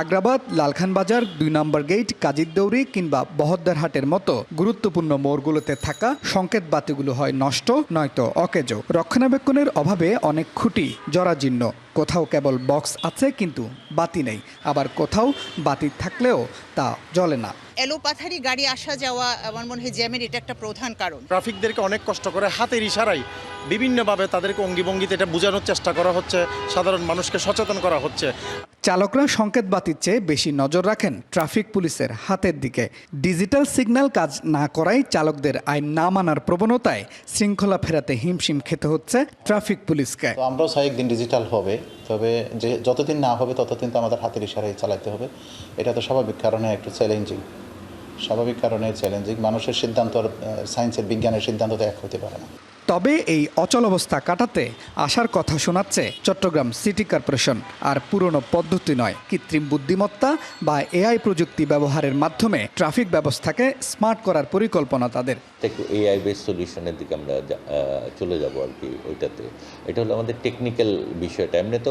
আগ্রাবাদ, লালখানবাজার, 2 নম্বর গেট, কাজীরদৌরি কিংবা বহদ্দারহাটের মতো গুরুত্বপূর্ণ মোড়গুলোতে থাকা সংকেত বাতিগুলো হয় নষ্ট নয়তো অকেজো। রক্ষণাবেক্ষণের অভাবে অনেক খুঁটি জরাজীর্ণ। কোথাও কেবল বক্স আছে কিন্তু বাতি নেই, আবার কোথাও বাতি থাকলেও তা জ্বলে না। এলোপাথারি গাড়ি আসা যাওয়া আমার মনে হয় জ্যামের এটা একটা প্রধান কারণ। ট্রাফিকদেরকে অনেক কষ্ট করে হাতের ইশারায় বিভিন্নভাবে তাদেরকে অঙ্গিভঙ্গিতে এটা বোঝানোর চেষ্টা করা হচ্ছে, সাধারণ মানুষকে সচেতন করা হচ্ছে। চালকরা সংকেত বাতির চেয়ে বেশি নজর রাখেন ট্রাফিক পুলিশের হাতের দিকে। ডিজিটাল সিগন্যাল কাজ না করায় চালকদের আইন না মানার প্রবণতায় শৃঙ্খলা ফেরাতে হিমশিম খেতে হচ্ছে ট্রাফিক পুলিশকে। আমরাও চাই একদিন ডিজিটাল হবে, তবে যে যতদিন না হবে ততদিন তো আমাদের হাতের ইশারায় চালাতে হবে। এটা তো স্বাভাবিক কারণে একটু চ্যালেঞ্জিং, মানুষের সিদ্ধান্ত আর সায়েন্সের বিজ্ঞানের সিদ্ধান্ত তো এক হতে পারে না। তবে এই অচল অবস্থা কাটাতে আসার কথা শোনাচ্ছে চট্টগ্রাম সিটি কর্পোরেশন। আর পুরনো পদ্ধতি নয়, কৃত্রিম বুদ্ধিমত্তা বা এআই প্রযুক্তি ব্যবহারের মাধ্যমে ট্রাফিক ব্যবস্থাকে স্মার্ট করার পরিকল্পনা তাদের। একটু এআই বেস সলিউশনের দিকে আমরা চলে যাব আর কি। ওইটাতে এটা হলো আমাদের টেকনিক্যাল বিষয়টা। এমনি তো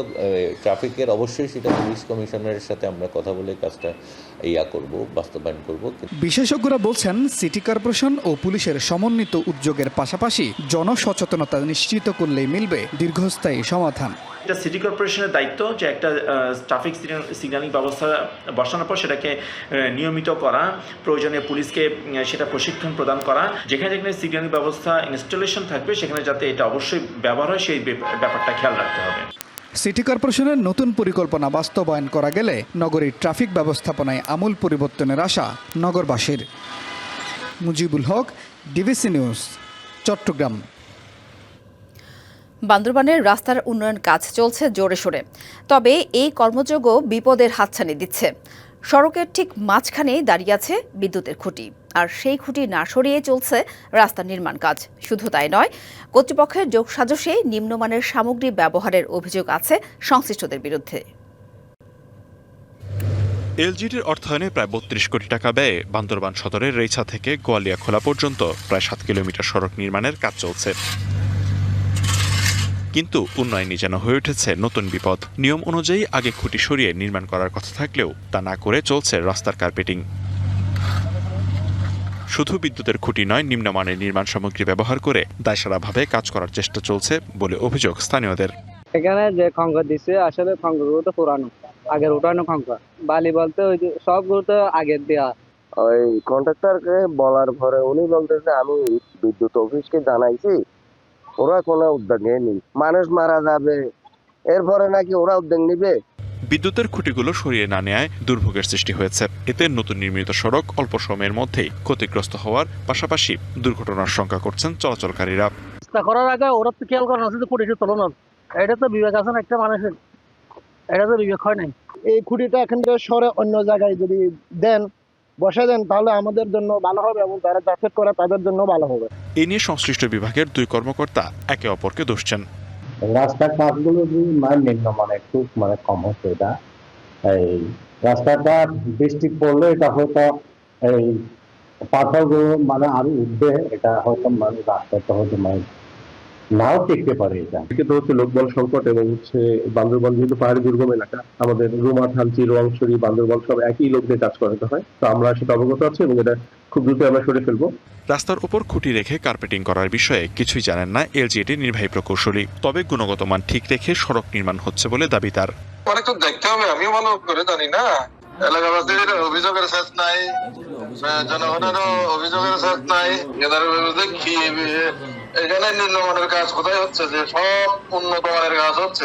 ট্রাফিকের অবশ্যই সেটা পুলিশ কমিশনারের সাথে আমরা কথা বলে কাজটা বাস্তবায়ন করব। বিশেষজ্ঞরা বলছেন, সিটি কর্পোরেশন ও পুলিশের সমন্বিত উদ্যোগের পাশাপাশি জনসচেতনতা নিশ্চিত করলেই মিলবে দীর্ঘস্থায়ী সমাধান। এটা সিটি কর্পোরেশনের দায়িত্ব যে একটা ট্রাফিক সিগন্যালিং ব্যবস্থা বসানোর পর সেটাকে নিয়মিত করা, প্রয়োজনে পুলিশকে সেটা প্রশিক্ষণ প্রদান করা। যেখানে যেখানে সিগন্যালিং ব্যবস্থা ইনস্টলেশন থাকবে সেখানে যাতে এটা অবশ্যই ব্যবহার হয় সেই ব্যাপারটা খেয়াল রাখতে হবে। সিটি কর্পোরেশনের নতুন পরিকল্পনা বাস্তবায়ন করা গেলে নগরীর ট্রাফিক ব্যবস্থাপনায় আমূল পরিবর্তনের আশা নগরবাসীর। Mujibul Haque, DBC news, Chittagong. বান্দরবানের রাস্তার উন্নয়ন কাজ চলছে জোরে সোরে, তবে এই কর্মযজ্ঞ বিপদের হাতছানি দিচ্ছে। সড়কের ঠিক মাঝখানেই দাঁড়িয়ে আছে বিদ্যুতের খুঁটি, আর সেই খুঁটি না সরিয়ে চলছে রাস্তার নির্মাণ কাজ। শুধু তাই নয়, কর্তৃপক্ষের যোগসাজশে নিম্নমানের সামগ্রী ব্যবহারের অভিযোগ আছে সংশ্লিষ্টদের বিরুদ্ধে। এলজিডির অর্থায়নে প্রায় 32 কোটি টাকা ব্যয়ে বান্দরবান সদরের রেইছা থেকে গোয়ালিয়া খোলা পর্যন্ত প্রায় 7 কিলোমিটার সড়ক নির্মাণের কাজ চলছে। কিন্তু উন্নয়নই যেন হয়ে উঠেছে নতুন বিপদ। নিয়ম অনুযায়ী আগে খুঁটি সরিয়ে নির্মাণ করার কথা থাকলেও তা না করে চলছে রাস্তার কার্পেটিং। শুধু বিদ্যুতের খুঁটি নয়, নিম্নমানের নির্মাণ সামগ্রী ব্যবহার করে দায়সারাভাবে কাজ করার চেষ্টা চলছে বলে অভিযোগ স্থানীয়দের। এখানে যে কংক্রিট দিচ্ছে আসলে কংক্রিটগুলো তো পুরানো, আগের ওঠানো কংক্রিট। বালি বলতে ওই যে সবগুলো তো আগের দেওয়া। ওই কন্ট্রাক্টরকে বলার পরে উনি বলতেছে আমি বিদ্যুৎ অফিসকে জানাইছি, ওরা কোনো উদ্যোগ নেয়নি। মানুষ মারা যাবে, এরপরে নাকি ওরা উদ্যোগ নিবে। বিদ্যুতের খুঁটিগুলো সরিয়ে না নেয় দুর্ভোগের সৃষ্টি হয়েছে। এতে নতুন নির্মিত সড়ক অল্প সময়ের মধ্যেই ক্ষতিগ্রস্ত হওয়ার পাশাপাশি দুর্ঘটনার শঙ্কা করছেন চলাচলকারীরা। করার আগে ওরা তো খেয়াল করা আছে যে খুঁটিটা তোলো না, এটা তো বিবেক আছে না একটা মানুষের, এটা তো বিবেক হয় নাই। এই খুঁটিটা এখান থেকে সরে অন্য জায়গায় যদি দেন, বসে দেন, তাহলে আমাদের জন্য ভালো হবে এবং যারা যাতায়াত করে তাদের জন্য ভালো হবে। এ নিয়ে সংশ্লিষ্ট বিভাগের 2 কর্মকর্তা একে অপরকে দোষছেন। রাস্তার কাজগুলো নিম্নমানের একটু কম হচ্ছে। এটা এই রাস্তাটা বৃষ্টি পড়লে এটা হয়তো এই পাথরগুলো আরো উঠবে, এটা হয়তো রাস্তাটা হয়তো নাও টিকতে পারে। এটা হচ্ছে লোকবল সংকট এবং বান্দরবান যেহেতু পাহাড়ি দুর্গম এলাকা, আমাদের রুমা, থানচি, রোয়াংছড়ি, বান্দরবান সব একই লোক দিয়ে কাজ করাতে হয়। তো আমরা সেটা অবগত আছি এবং এটা খুব দ্রুত আমরা সরে ফেলবো। রাস্তার উপর খুঁটি রেখে কার্পেটিং করার বিষয়ে কিছুই জানেন না এলজিইডির নির্বাহী প্রকৌশলী। তবে গুণগত মান ঠিক রেখে সড়ক নির্মাণ হচ্ছে বলে দাবি তার। অনেক তো দেখতে হবে, আমিও ভালো করে জানি না। এলাকাবাসীর অভিযোগের শেষ নাই, জনগণেরও অভিযোগের শেষ নাই। এখানে নিম্নমানের কাজ কোথায় হচ্ছে, যে সব উন্নত মানের কাজ হচ্ছে।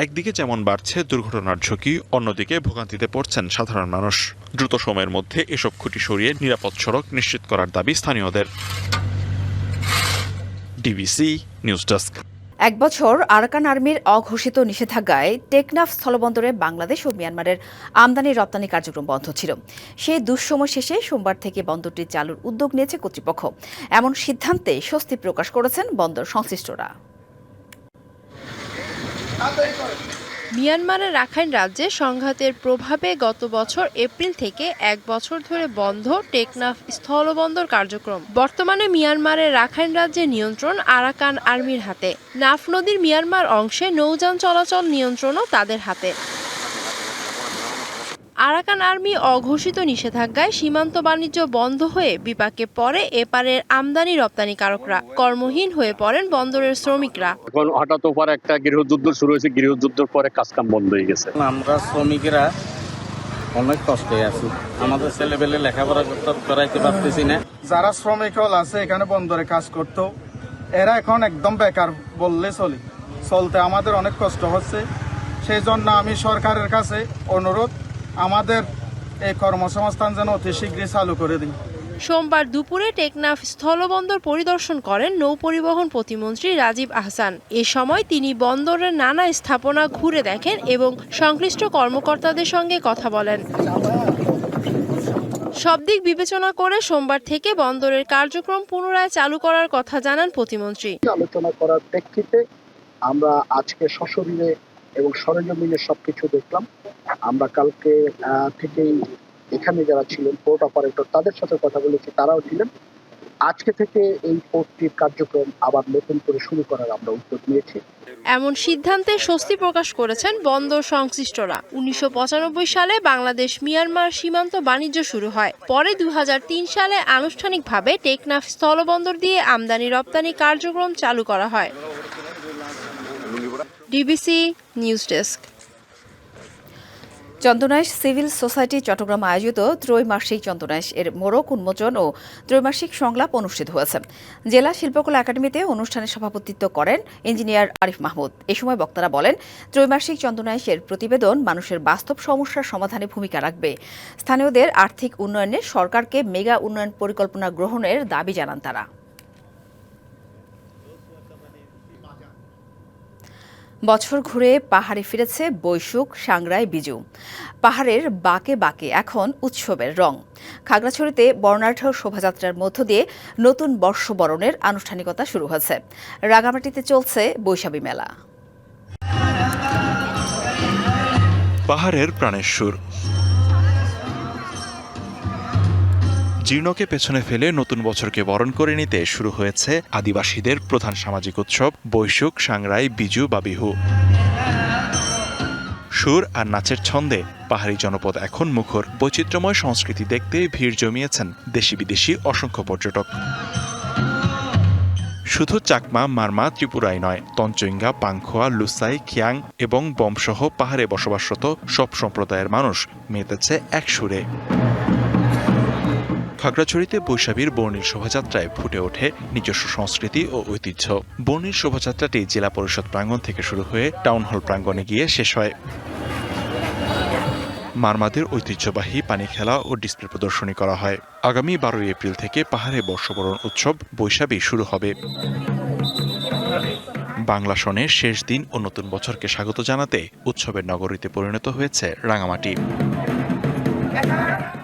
একদিকে যেমন বাড়ছে দুর্ঘটনার ঝুঁকি, অন্যদিকে ভোগান্তিতে পড়ছেন সাধারণ মানুষ। দ্রুত সময়ের মধ্যে এসব খুঁটি সরিয়ে নিরাপদ সড়ক নিশ্চিত করার দাবি স্থানীয়দের। DBC news desk. 1 বছর আরাকান আর্মির অঘোষিত নিষেধাজ্ঞায় টেকনাফ স্থলবন্দরে বাংলাদেশ ও মিয়ানমারের আমদানি রপ্তানি কার্যক্রম বন্ধ ছিল। সেই দুঃসময় শেষে সোমবার থেকে বন্দরটি চালুর উদ্যোগ নিয়েছে কর্তৃপক্ষ। এমন সিদ্ধান্তে স্বস্তি প্রকাশ করেছেন বন্দর সংশ্লিষ্টরা। মিয়ানমারের রাখাইন রাজ্যে সংঘাতের প্রভাবে গত বছর এপ্রিল থেকে 1 বছর ধরে বন্ধ টেকনাফ স্থলবন্দর কার্যক্রম। বর্তমানে মিয়ানমারের রাখাইন রাজ্যের নিয়ন্ত্রণ আরাকান আর্মির হাতে। নাফ নদীর মিয়ানমার অংশে নৌযান চলাচল নিয়ন্ত্রণও তাদের হাতে। আরাকান আর্মি অঘোষিত নিষেধাজ্ঞায় সীমান্ত বাণিজ্য বন্ধ হয়ে বিপাকে পড়ে এপারের আমদানি রপ্তানিকারকরা। কর্মহীন হয়ে পড়েন বন্দরের শ্রমিকরা। এখন হঠাৎ পরে একটা গৃহযুদ্ধ শুরু হয়েছে, গৃহযুদ্ধের পরে কাজকাম বন্ধ হয়ে গেছে। আমরা শ্রমিকরা অনেক কষ্টে আছি, আমাদের ছেলেপেলে লেখাপড়া করাইতে পারতেছি না। যারা শ্রমিক আছে এখানে বন্দরে কাজ করতো, এরা এখন একদম বেকার বললে চলতে আমাদের অনেক কষ্ট হচ্ছে। সেই জন্য আমি সরকারের কাছে অনুরোধ, আমাদের এই কর্মসংস্থান যেন অতি শীঘ্রই চালু করে দিন। সোমবার দুপুরে টেকনাফ স্থলবন্দর পরিদর্শন করেন নৌপরিবহন প্রতিমন্ত্রী রাজীব আহসান। এ সময় তিনি বন্দরের নানা স্থাপনা ঘুরে দেখেন এবং সংশ্লিষ্ট কর্মকর্তাদের সঙ্গে কথা বলেন। সব দিক বিবেচনা করে সোমবার থেকে বন্দরের কার্যক্রম পুনরায় চালু করার কথা জানান প্রতিমন্ত্রী। আলোচনা করার প্রেক্ষিতে আমরা আজকে সশরীরে এবং সরেজমিনে সবকিছু দেখলাম। আমরা কালকে থেকেই এখানে যারা ছিলেন পোর্ট অপারেটর তাদের সাথে কথা বলেছি, তারাও ছিলেন। আজকে থেকে এই পোর্টটির কার্যক্রম আবার নতুন করে শুরু করার আমরা উদ্যোগ নিয়েছি। এমন সিদ্ধান্তে স্বস্তি প্রকাশ করেছেন বন্দর সংশ্লিষ্টরা। 1995 সালে বাংলাদেশ মিয়ানমার সীমান্ত বাণিজ্য শুরু হয়। পরে 2003 সালে আনুষ্ঠানিকভাবে টেকনাফ স্থলবন্দর দিয়ে আমদানি রপ্তানি কার্যক্রম চালু করা হয়। DBC news desk. Chandanaish civil society Chattogram আয়োজিত ত্রৈমাসিক চন্দনাইশ এর মোড়ক উন্মোচন ও ত্রৈমাসিক সংলাপ অনুষ্ঠিত হয়েছে। জেলা শিল্পকলা একাডেমিতে অনুষ্ঠানে সভাপতিত্ব করেন ইঞ্জিনিয়ার আরিফ মাহমুদ। এ সময় বক্তারা বলেন, ত্রৈমাসিক চন্দনাইশের প্রতিবেদন মানুষের বাস্তব সমস্যার সমাধানে ভূমিকা রাখবে। স্থানীয়দের আর্থিক উন্নয়নে সরকারকে মেগা উন্নয়ন পরিকল্পনা গ্রহণের দাবি জানান তারা। বছর ঘুরে পাহাড়ে ফিরেছে বৈশুখ, সাংগ্রাই, বিজু। পাহাড়ের বাঁকে বাঁকে এখন উৎসবের রং। খাগড়াছড়িতে বর্ণাঢ্য শোভাযাত্রার মধ্য দিয়ে নতুন বর্ষবরণের আনুষ্ঠানিকতা শুরু হয়েছে। রাঙামাটিতে চলছে বৈশাখী মেলা। পাহাড়ের প্রাণের সুর। জীর্ণকে পেছনে ফেলে নতুন বছরকে বরণ করে নিতে শুরু হয়েছে আদিবাসীদের প্রধান সামাজিক উৎসব বৈশুখ, সাংগ্রাই, বিজু বা বিহু। সুর আর নাচের ছন্দে পাহাড়ি জনপদ এখন মুখর। বৈচিত্র্যময় সংস্কৃতি দেখতে ভিড় জমিয়েছেন দেশি বিদেশি অসংখ্য পর্যটক। শুধু চাকমা, মারমা, ত্রিপুরাই নয়, তঞ্চঙ্গা, পাংখোয়া, লুসাই, খিয়াং এবং বমসহ পাহাড়ে বসবাসরত সব সম্প্রদায়ের মানুষ মেতেছে এক সুরে। খাগড়াছড়িতে বৈশাখীর বর্ণিল শোভাযাত্রায় ফুটে ওঠে নিজস্ব সংস্কৃতি ও ঐতিহ্য। বর্ণিল শোভাযাত্রাটি জেলা পরিষদ প্রাঙ্গণ থেকে শুরু হয়ে টাউন হল প্রাঙ্গণে গিয়ে শেষ হয়। মারমাদের ঐতিহ্যবাহী পানি খেলা ও ডিসপ্লে প্রদর্শনী করা হয়। আগামী 12 এপ্রিল থেকে পাহাড়ে বর্ষবরণ উৎসব বৈশাখী শুরু হবে। বাংলা সনের শেষ দিন ও নতুন বছরকে স্বাগত জানাতে উৎসবের নগরীতে পরিণত হয়েছে রাঙামাটি।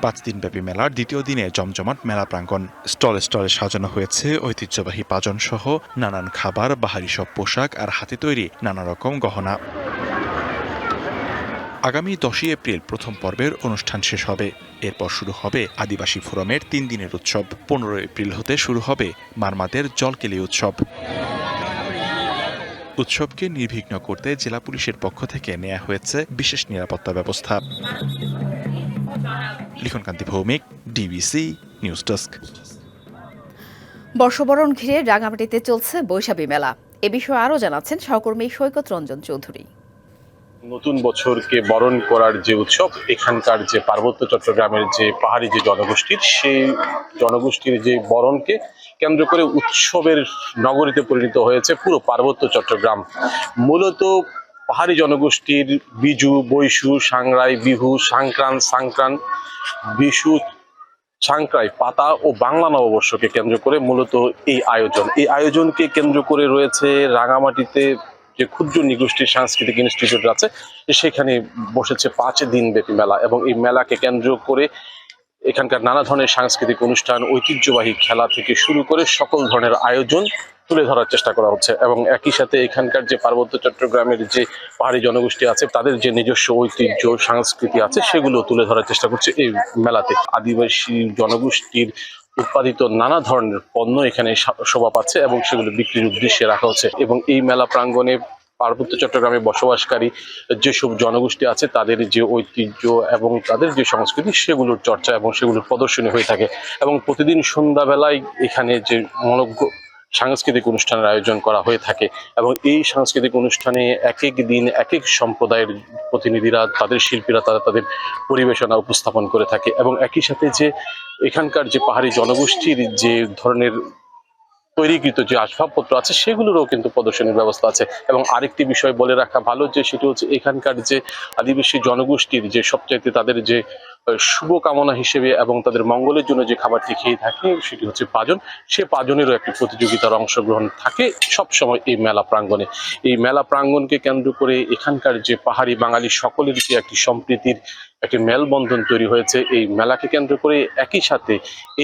5 দিনব্যাপী মেলার দ্বিতীয় দিনে জমজমাট মেলা প্রাঙ্গণ। স্টলে স্টলে সাজানো হয়েছে ঐতিহ্যবাহী পাজন সহ নানান খাবার, বাহারি সব পোশাক আর হাতে তৈরি নানা রকম গহনা। আগামী 10 এপ্রিল প্রথম পর্বের অনুষ্ঠান শেষ হবে। এরপর শুরু হবে আদিবাসী ফোরামের 3 দিনের উৎসব। 15 এপ্রিল হতে শুরু হবে মারমাদের জলকেলি উৎসব। উৎসবকে নির্বিঘ্ন করতে জেলা পুলিশের পক্ষ থেকে নেওয়া হয়েছে বিশেষ নিরাপত্তা ব্যবস্থা। লিখনকান্তি ভৌমিক, ডিবিসি নিউজ ডেস্ক। বর্ষবরণ ঘিরে রাঙামাটিতে চলছে বৈশাখী মেলা। এ বিষয়ে আরও জানাচ্ছেন সহকর্মী সৈকত রঞ্জন চৌধুরী। নতুন বছরকে বরণ করার যে উৎসব, এখানকার যে পার্বত্য চট্টগ্রামের যে পাহাড়ি যে জনগোষ্ঠীর, সেই জনগোষ্ঠীর যে বরণকে কেন্দ্র করে উৎসবের নগরীতে পরিণত হয়েছে পুরো পার্বত্য চট্টগ্রাম। মূলত পাহাড়ি জনগোষ্ঠীর বিজু, বৈশু, সাংরাই, বিহু, সংক্রান্ত, বিশু, সাংক্রাই, পাতা ও বাংলা নববর্ষকে কেন্দ্র করে মূলত এই আয়োজন। এই আয়োজনকে কেন্দ্র করে রয়েছে রাঙামাটিতে যে ক্ষুদ্র নৃগোষ্ঠীর সাংস্কৃতিক ইনস্টিটিউট আছে, সেখানে বসেছে 5 দিন ব্যাপী মেলা। এবং এই মেলাকে কেন্দ্র করে এখানকার নানা ধরনের সাংস্কৃতিক অনুষ্ঠান, ঐতিহ্যবাহী খেলা থেকে শুরু করে সকল ধরনের আয়োজন তুলে ধরার চেষ্টা করা হচ্ছে। এবং একই সাথে এখানকার যে পার্বত্য চট্টগ্রামের যে পাহাড়ি জনগোষ্ঠী আছে, তাদের যে নিজস্ব ঐতিহ্য সংস্কৃতি আছে, সেগুলো তুলে ধরার চেষ্টা করছে এই মেলাতে। আদিবাসী জনগোষ্ঠীর উৎপাদিত নানা ধরনের পণ্য এখানে শোভা পাচ্ছে এবং সেগুলো বিক্রির উদ্দেশ্যে রাখা হচ্ছে। এবং এই মেলা প্রাঙ্গণে পার্বত্য চট্টগ্রামে বসবাসকারী যেসব জনগোষ্ঠী আছে, তাদের যে ঐতিহ্য এবং তাদের যে সংস্কৃতি, সেগুলোর চর্চা এবং সেগুলোর প্রদর্শনী হয়ে থাকে। এবং প্রতিদিন সন্ধ্যাবেলায় এখানে যে মনোজ্ঞ সাংস্কৃতিক অনুষ্ঠানের আয়োজন করা হয়ে থাকে। এবং এই সাংস্কৃতিক অনুষ্ঠানে এক এক দিন এক এক সম্প্রদায়ের প্রতিনিধিরা, তাদের শিল্পীরা তাদের পরিবেশনা উপস্থাপন করে থাকে। এবং একই সাথে যে এখানকার যে পাহাড়ি জনগোষ্ঠীর যে ধরনের তৈরিকৃত যে আসবাবপত্র আছে, সেগুলোরও কিন্তু প্রদর্শনীর ব্যবস্থা আছে। এবং আরেকটি বিষয় বলে রাখা ভালো, যে সেটি হচ্ছে এখানকার যে আদিবাসী জনগোষ্ঠীর যে সবচাইতে তাদের যে শুভকামনা হিসেবে এবং তাদের মঙ্গলের জন্য যে খাবারটি খেয়ে থাকে, সেটি হচ্ছে পাজন। সে পাজনেরও একটি প্রতিযোগিতার অংশগ্রহণ থাকে সবসময় এই মেলা প্রাঙ্গণে। এই মেলা প্রাঙ্গণকে কেন্দ্র করে এখানকার যে পাহাড়ি বাঙালি সকলের যে একটি সম্প্রীতির একটি মেলবন্ধন তৈরি হয়েছে এই মেলাকে কেন্দ্র করে। একই সাথে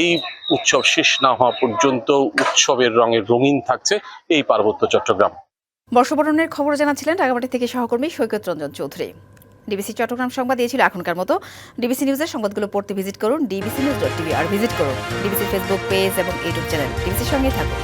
এই উৎসব শেষ না হওয়া পর্যন্ত উৎসবের রঙে রঙিন থাকছে এই পার্বত্য চট্টগ্রাম। বর্ষবরণের খবর জানাচ্ছিলেন রাঙামাটি থেকে সহকর্মী সৈকত রঞ্জন চৌধুরী। ডিবিসি চট্টগ্রাম সংবাদ দিয়েছিল এখনকার মতো। ডিবিসি নিউজের সংবাদগুলো পড়তে ভিজিট করুন dbcnews.tv আর ভিজিট করুন ডিবিসি ফেসবুক পেজ এবং ইউটিউব চ্যানেল। ডিবিসির সঙ্গে থাকুন।